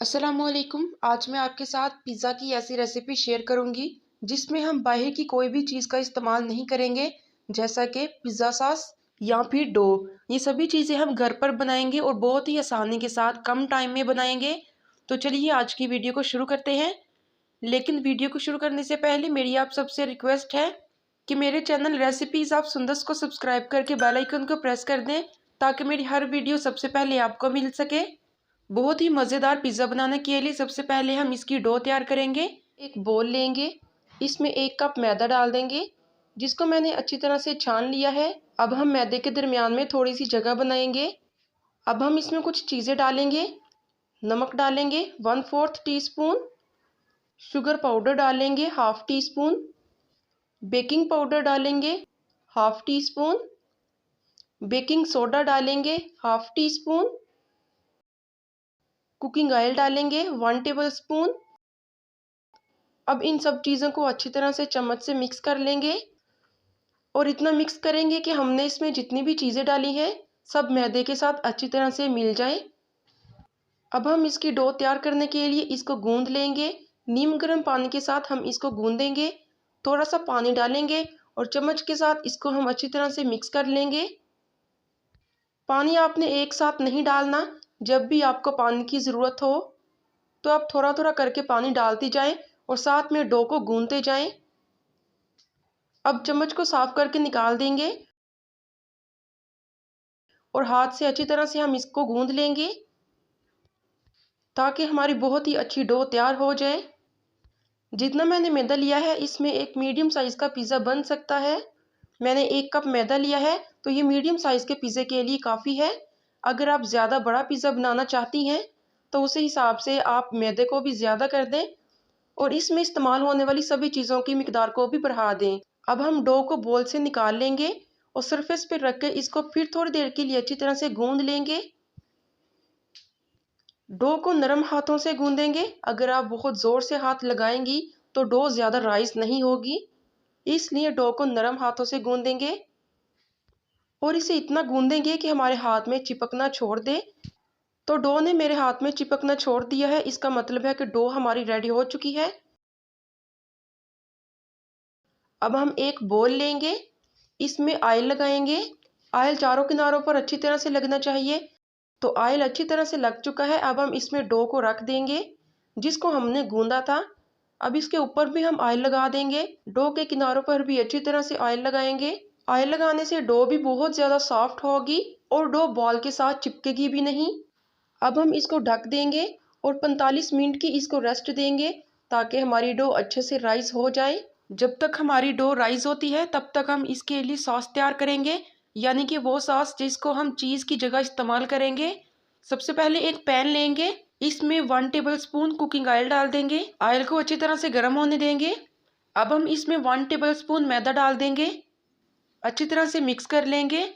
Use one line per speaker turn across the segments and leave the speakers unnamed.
अस्सलामुअलैकुम। आज मैं आपके साथ पिज़्ज़ा की ऐसी रेसिपी शेयर करूंगी जिसमें हम बाहर की कोई भी चीज़ का इस्तेमाल नहीं करेंगे, जैसा कि पिज़्ज़ा सॉस या फिर डो। ये सभी चीज़ें हम घर पर बनाएंगे और बहुत ही आसानी के साथ कम टाइम में बनाएंगे। तो चलिए आज की वीडियो को शुरू करते हैं। लेकिन वीडियो को शुरू करने से पहले मेरी आप सबसे रिक्वेस्ट है कि मेरे चैनल रेसिपीज़ आप सुंदर्स को सब्सक्राइब करके बेल आइकन को प्रेस कर दें, ताकि मेरी हर वीडियो सबसे पहले आपको मिल सके। बहुत ही मज़ेदार पिज़्ज़ा बनाने के लिए सबसे पहले हम इसकी डो तैयार करेंगे। एक बोल लेंगे, इसमें 1 कप मैदा डाल देंगे, जिसको मैंने अच्छी तरह से छान लिया है। अब हम मैदे के दरमियान में थोड़ी सी जगह बनाएंगे। अब हम इसमें कुछ चीज़ें डालेंगे। नमक डालेंगे 1/4 टीस्पून, शुगर पाउडर डालेंगे 1/2 टीस्पून, बेकिंग पाउडर डालेंगे 1/2 टीस्पून, बेकिंग सोडा डालेंगे 1/2 टीस्पून, कुकिंग ऑयल डालेंगे 1 टेबलस्पून। अब इन सब चीज़ों को अच्छी तरह से चम्मच से मिक्स कर लेंगे और इतना मिक्स करेंगे कि हमने इसमें जितनी भी चीज़ें डाली हैं सब मैदे के साथ अच्छी तरह से मिल जाए। अब हम इसकी डो तैयार करने के लिए इसको गूंद लेंगे। नीम गर्म पानी के साथ हम इसको गूंदेंगे। थोड़ा सा पानी डालेंगे और चम्मच के साथ इसको हम अच्छी तरह से मिक्स कर लेंगे। पानी आपने एक साथ नहीं डालना। जब भी आपको पानी की ज़रूरत हो तो आप थोड़ा थोड़ा करके पानी डालती जाएं और साथ में डो को गूंदते जाएं। अब चम्मच को साफ करके निकाल देंगे और हाथ से अच्छी तरह से हम इसको गूंद लेंगे, ताकि हमारी बहुत ही अच्छी डो तैयार हो जाए। जितना मैंने मैदा लिया है इसमें एक मीडियम साइज़ का पिज़्ज़ा बन सकता है। मैंने 1 कप मैदा लिया है, तो ये मीडियम साइज़ के पिज़्ज़े के लिए काफ़ी है। अगर आप ज़्यादा बड़ा पिज़्ज़ा बनाना चाहती हैं तो उसी हिसाब से आप मैदे को भी ज़्यादा कर दें और इसमें इस्तेमाल होने वाली सभी चीज़ों की मिकदार को भी बढ़ा दें। अब हम डो को बोल से निकाल लेंगे और सरफेस पर रख के इसको फिर थोड़ी देर के लिए अच्छी तरह से गूंद लेंगे। डो को नरम हाथों से गूंदेंगे। अगर आप बहुत ज़ोर से हाथ लगाएंगी तो डो ज़्यादा राइस नहीं होगी, इसलिए डो को नरम हाथों से गूंदेंगे और इसे इतना गूंदेंगे कि हमारे हाथ में चिपकना छोड़ दे। तो डो ने मेरे हाथ में चिपकना छोड़ दिया है, इसका मतलब है कि डो हमारी रेडी हो चुकी है। अब हम एक बोल लेंगे, इसमें ऑयल लगाएंगे। ऑयल चारों किनारों पर अच्छी तरह से लगना चाहिए। तो ऑयल अच्छी तरह से लग चुका है। अब हम इसमें डो को रख देंगे जिसको हमने गूंदा था। अब इसके ऊपर भी हम ऑयल लगा देंगे। डो के किनारों पर भी अच्छी तरह से ऑयल लगाएंगे। ऑयल लगाने से डो भी बहुत ज़्यादा सॉफ्ट होगी और डो बॉल के साथ चिपकेगी भी नहीं। अब हम इसको ढक देंगे और 45 मिनट की इसको रेस्ट देंगे, ताकि हमारी डो अच्छे से राइस हो जाए। जब तक हमारी डो राइस होती है तब तक हम इसके लिए सॉस तैयार करेंगे, यानी कि वो सॉस जिसको हम चीज़ की जगह इस्तेमाल करेंगे। सबसे पहले एक पैन लेंगे, इसमें 1 टेबलस्पून कुकिंग ऑयल डाल देंगे। ऑयल को अच्छी तरह से गर्म होने देंगे। अब हम इसमें 1 टेबलस्पून मैदा डाल देंगे, अच्छी तरह से मिक्स कर लेंगे।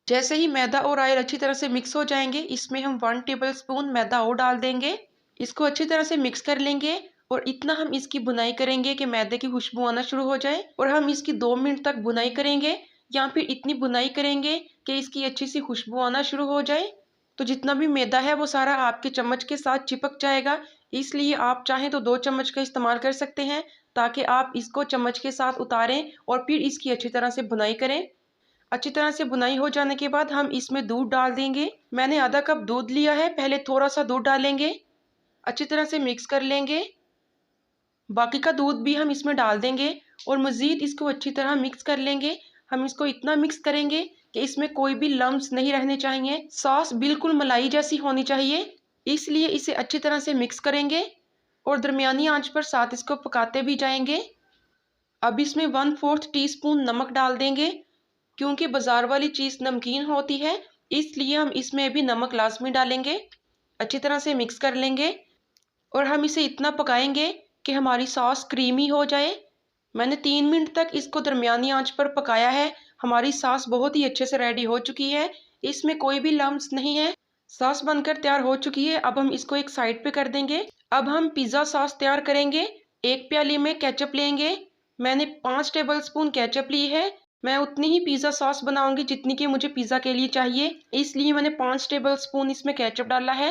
जैसे ही मैदा और ऑयल अच्छी तरह से मिक्स हो जाएंगे, इसमें हम 1 टेबलस्पून मैदा और डाल देंगे। इसको अच्छी तरह से मिक्स कर लेंगे और इतना हम इसकी बुनाई करेंगे कि मैदे की खुशबू आना शुरू हो जाए। और हम इसकी 2 मिनट तक बुनाई करेंगे, या फिर इतनी बुनाई करेंगे कि इसकी अच्छी सी खुशबू आना शुरू हो जाए। तो जितना भी मैदा है वो सारा आपके चम्मच के साथ चिपक जाएगा। इसलिए आप चाहें तो 2 चम्मच का इस्तेमाल कर सकते हैं, ताकि आप इसको चम्मच के साथ उतारें और फिर इसकी अच्छी तरह से बुनाई करें। अच्छी तरह से बुनाई हो जाने के बाद हम इसमें दूध डाल देंगे। मैंने आधा कप दूध लिया है, पहले थोड़ा सा दूध डालेंगे, अच्छी तरह से मिक्स कर लेंगे। बाकी का दूध भी हम इसमें डाल देंगे और मज़ीद इसको अच्छी तरह मिक्स कर लेंगे। हम इसको इतना मिक्स करेंगे कि इसमें कोई भी लम्स नहीं रहने चाहिए। सॉस बिल्कुल मलाई जैसी होनी चाहिए, इसलिए इसे अच्छी तरह से मिक्स करेंगे और दरमियानी आंच पर साथ इसको पकाते भी जाएंगे। अब इसमें 1/4 टीस्पून नमक डाल देंगे। क्योंकि बाज़ार वाली चीज़ नमकीन होती है, इसलिए हम इसमें भी नमक लाजमी डालेंगे। अच्छी तरह से मिक्स कर लेंगे और हम इसे इतना पकाएंगे कि हमारी सॉस क्रीमी हो जाए। मैंने 3 मिनट तक इसको दरमियानी आंच पर पकाया है। हमारी सॉस बहुत ही अच्छे से रेडी हो चुकी है, इसमें कोई भी लम्स नहीं है। सॉस बनकर तैयार हो चुकी है। अब हम इसको एक साइड पे कर देंगे। अब हम पिज़्ज़ा सॉस तैयार करेंगे। एक प्याली में केचप लेंगे। मैंने 5 टेबलस्पून केचप ली है। मैं उतनी ही पिज़्ज़ा सॉस बनाऊंगी जितनी कि मुझे पिज़्ज़ा के लिए चाहिए, इसलिए मैंने 5 टेबलस्पून इसमें केचप डाला है।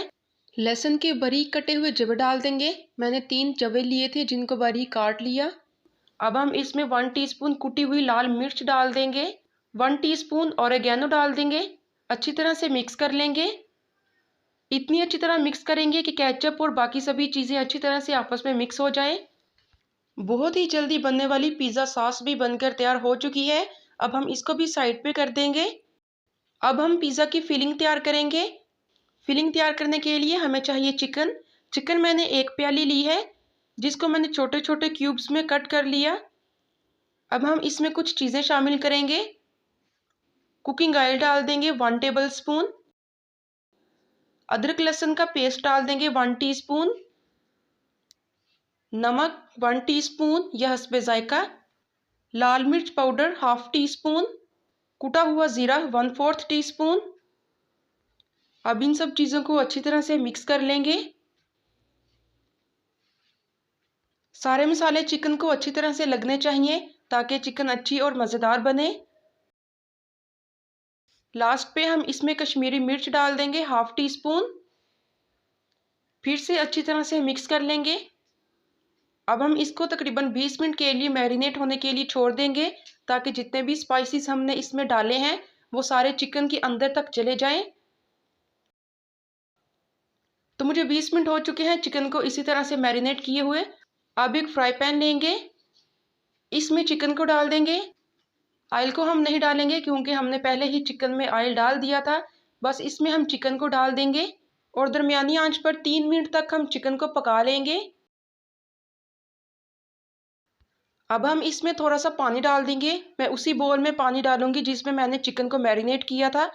लहसुन के बारीक कटे हुए जवे डाल देंगे। मैंने 3 जवे लिए थे जिनको बारीक काट लिया। अब हम इसमें 1 टीस्पून कुटी हुई लाल मिर्च डाल देंगे। 1 टीस्पून ऑरिगेनो डाल देंगे। अच्छी तरह से मिक्स कर लेंगे। इतनी अच्छी तरह मिक्स करेंगे कि केचप और बाकी सभी चीज़ें अच्छी तरह से आपस में मिक्स हो जाएं। बहुत ही जल्दी बनने वाली पिज़्ज़ा सॉस भी बनकर तैयार हो चुकी है। अब हम इसको भी साइड पे कर देंगे। अब हम पिज़्ज़ा की फिलिंग तैयार करेंगे। फिलिंग तैयार करने के लिए हमें चाहिए चिकन मैंने 1 प्याली ली है जिसको मैंने छोटे छोटे क्यूब्स में कट कर लिया। अब हम इसमें कुछ चीज़ें शामिल करेंगे। कुकिंग ऑयल डाल देंगे 1 टेबल स्पून। अदरक लहसुन का पेस्ट डाल देंगे 1 टीस्पून। नमक 1 टीस्पून या हस्बे जायका। लाल मिर्च पाउडर 1/2 टीस्पून। कुटा हुआ जीरा 1/4 टीस्पून। अब इन सब चीज़ों को अच्छी तरह से मिक्स कर लेंगे। सारे मसाले चिकन को अच्छी तरह से लगने चाहिए ताकि चिकन अच्छी और मज़ेदार बने। लास्ट पे हम इसमें कश्मीरी मिर्च डाल देंगे 1/2 टीस्पून। फिर से अच्छी तरह से मिक्स कर लेंगे। अब हम इसको तकरीबन 20 मिनट के लिए मैरिनेट होने के लिए छोड़ देंगे ताकि जितने भी स्पाइसेस हमने इसमें डाले हैं वो सारे चिकन के अंदर तक चले जाएं। तो मुझे 20 मिनट हो चुके हैं चिकन को इसी तरह से मैरिनेट किए हुए। अब एक फ्राई पैन लेंगे, इसमें चिकन को डाल देंगे। ऑयल को हम नहीं डालेंगे क्योंकि हमने पहले ही चिकन में ऑयल डाल दिया था। बस इसमें हम चिकन को डाल देंगे और दरमियानी आंच पर 3 मिनट तक हम चिकन को पका लेंगे। अब हम इसमें थोड़ा सा पानी डाल देंगे। मैं उसी बोल में पानी डालूंगी जिसमें मैंने चिकन को मैरिनेट किया था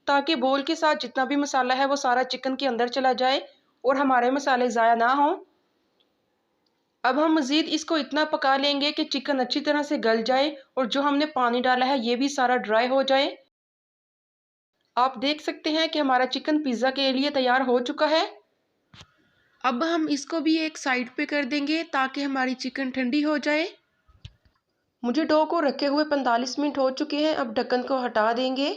ताकि बोल के साथ जितना भी मसाला है वो सारा चिकन के अंदर चला जाए और हमारे मसाले ज़ाया ना हों। अब हम मज़ीद इसको इतना पका लेंगे कि चिकन अच्छी तरह से गल जाए और जो हमने पानी डाला है ये भी सारा ड्राई हो जाए। आप देख सकते हैं कि हमारा चिकन पिज़्ज़ा के लिए तैयार हो चुका है। अब हम इसको भी एक साइड पे कर देंगे ताकि हमारी चिकन ठंडी हो जाए। मुझे डो को रखे हुए 45 मिनट हो चुके हैं। अब ढक्कन को हटा देंगे।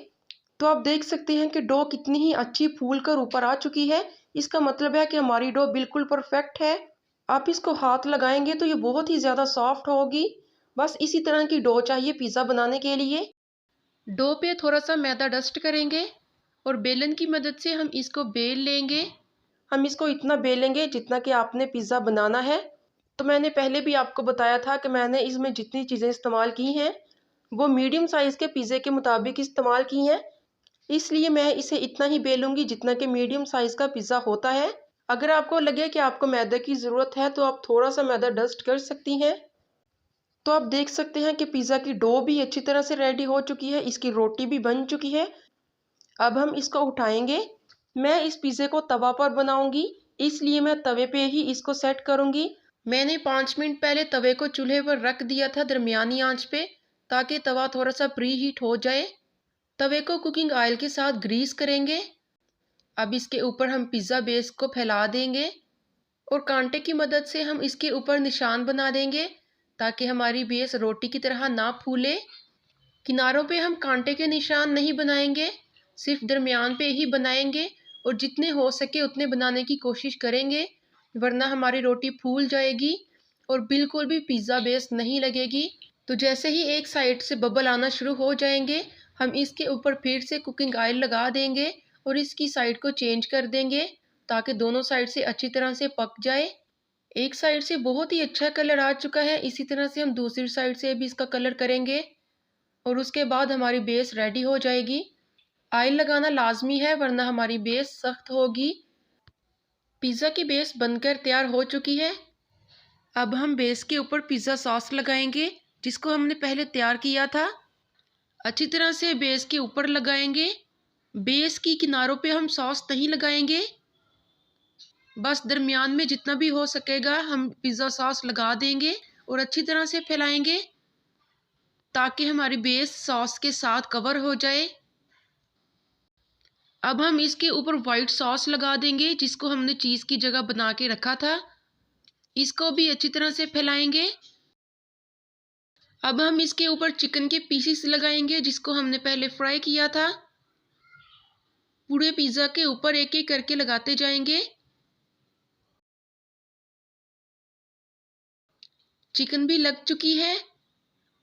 तो आप देख सकते हैं कि डो कितनी ही अच्छी फूल कर ऊपर आ चुकी है। इसका मतलब है कि हमारी डो बिल्कुल परफेक्ट है। आप इसको हाथ लगाएंगे तो ये बहुत ही ज़्यादा सॉफ्ट होगी। बस इसी तरह की डो चाहिए पिज़्ज़ा बनाने के लिए। डो पे थोड़ा सा मैदा डस्ट करेंगे और बेलन की मदद से हम इसको बेल लेंगे। हम इसको इतना बेलेंगे जितना कि आपने पिज़्ज़ा बनाना है। तो मैंने पहले भी आपको बताया था कि मैंने इसमें जितनी चीज़ें इस्तेमाल की हैं वो मीडियम साइज़ के पिज़्ज़े के मुताबिक इस्तेमाल की हैं, इसलिए मैं इसे इतना ही बेलूँगी जितना कि मीडियम साइज़ का पिज़्ज़ा होता है। अगर आपको लगे कि आपको मैदे की ज़रूरत है तो आप थोड़ा सा मैदा डस्ट कर सकती हैं। तो आप देख सकते हैं कि पिज़्ज़ा की डो भी अच्छी तरह से रेडी हो चुकी है, इसकी रोटी भी बन चुकी है। अब हम इसको उठाएंगे। मैं इस पिज़्ज़े को तवा पर बनाऊंगी, इसलिए मैं तवे पे ही इसको सेट करूंगी। मैंने 5 मिनट पहले तवे को चूल्हे पर रख दिया था दरमियानी आंच पे ताकि तवा थोड़ा सा प्री हीट हो जाए। तवे को कुकिंग ऑयल के साथ ग्रीस करेंगे। अब इसके ऊपर हम पिज़्ज़ा बेस को फैला देंगे और कांटे की मदद से हम इसके ऊपर निशान बना देंगे ताकि हमारी बेस रोटी की तरह ना फूले। किनारों पे हम कांटे के निशान नहीं बनाएंगे, सिर्फ दरमियान पे ही बनाएंगे और जितने हो सके उतने बनाने की कोशिश करेंगे, वरना हमारी रोटी फूल जाएगी और बिल्कुल भी पिज़्ज़ा बेस नहीं लगेगी। तो जैसे ही एक साइड से बबल आना शुरू हो जाएंगे हम इसके ऊपर फिर से कुकिंग ऑयल लगा देंगे और इसकी साइड को चेंज कर देंगे ताकि दोनों साइड से अच्छी तरह से पक जाए। एक साइड से बहुत ही अच्छा कलर आ चुका है, इसी तरह से हम दूसरी साइड से भी इसका कलर करेंगे और उसके बाद हमारी बेस रेडी हो जाएगी। ऑयल लगाना लाजमी है वरना हमारी बेस सख्त होगी। पिज़्ज़ा की बेस बनकर तैयार हो चुकी है। अब हम बेस के ऊपर पिज़्ज़ा सॉस लगाएंगे जिसको हमने पहले तैयार किया था। अच्छी तरह से बेस के ऊपर लगाएंगे। बेस की किनारों पे हम सॉस नहीं लगाएंगे, बस दरमियान में जितना भी हो सकेगा हम पिज़्ज़ा सॉस लगा देंगे और अच्छी तरह से फैलाएंगे ताकि हमारी बेस सॉस के साथ कवर हो जाए। अब हम इसके ऊपर वाइट सॉस लगा देंगे जिसको हमने चीज़ की जगह बना के रखा था। इसको भी अच्छी तरह से फैलाएंगे। अब हम इसके ऊपर चिकन के पीसेस लगाएंगे जिसको हमने पहले फ्राई किया था। पूरे पिज़्ज़ा के ऊपर एक एक करके लगाते जाएंगे। चिकन भी लग चुकी है।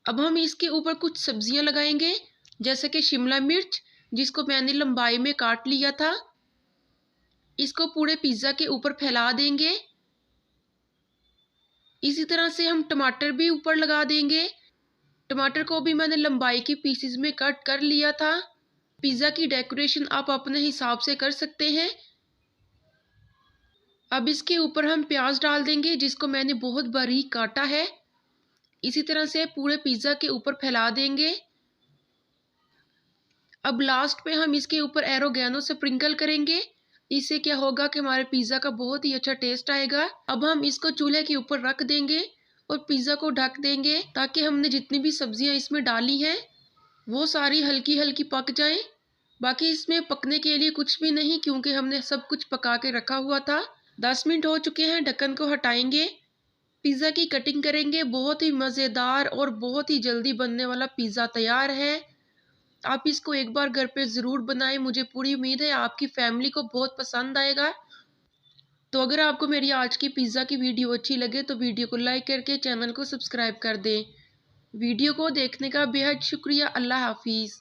अब हम इसके ऊपर कुछ सब्जियां लगाएंगे, जैसे कि शिमला मिर्च, जिसको मैंने लंबाई में काट लिया था। इसको पूरे पिज़्ज़ा के ऊपर फैला देंगे। इसी तरह से हम टमाटर भी ऊपर लगा देंगे। टमाटर को भी मैंने लंबाई के पीसेस में कट कर लिया था। पिज़्ज़ा की डेकोरेशन आप अपने हिसाब से कर सकते हैं। अब इसके ऊपर हम प्याज डाल देंगे, जिसको मैंने बहुत बारीक काटा है। इसी तरह से पूरे पिज़्ज़ा के ऊपर फैला देंगे। अब लास्ट पे हम इसके ऊपर ओरिगैनो स्प्रिंकल करेंगे। इससे क्या होगा कि हमारे पिज़्ज़ा का बहुत ही अच्छा टेस्ट आएगा। अब हम इसको चूल्हे के ऊपर रख देंगे और पिज़्ज़ा को ढक देंगे, ताकि हमने जितनी भी सब्जियां इसमें डाली हैं वो सारी हल्की हल्की पक जाएं। बाकी इसमें पकने के लिए कुछ भी नहीं, क्योंकि हमने सब कुछ पका के रखा हुआ था। 10 मिनट हो चुके हैं, ढक्कन को हटाएंगे। पिज़्ज़ा की कटिंग करेंगे। बहुत ही मज़ेदार और बहुत ही जल्दी बनने वाला पिज़्ज़ा तैयार है। आप इसको एक बार घर पे ज़रूर बनाएं। मुझे पूरी उम्मीद है आपकी फैमिली को बहुत पसंद आएगा। तो अगर आपको मेरी आज की पिज़्ज़ा की वीडियो अच्छी लगे तो वीडियो को लाइक करके चैनल को सब्सक्राइब कर दें। वीडियो को देखने का बेहद शुक्रिया। अल्लाह हाफिज़।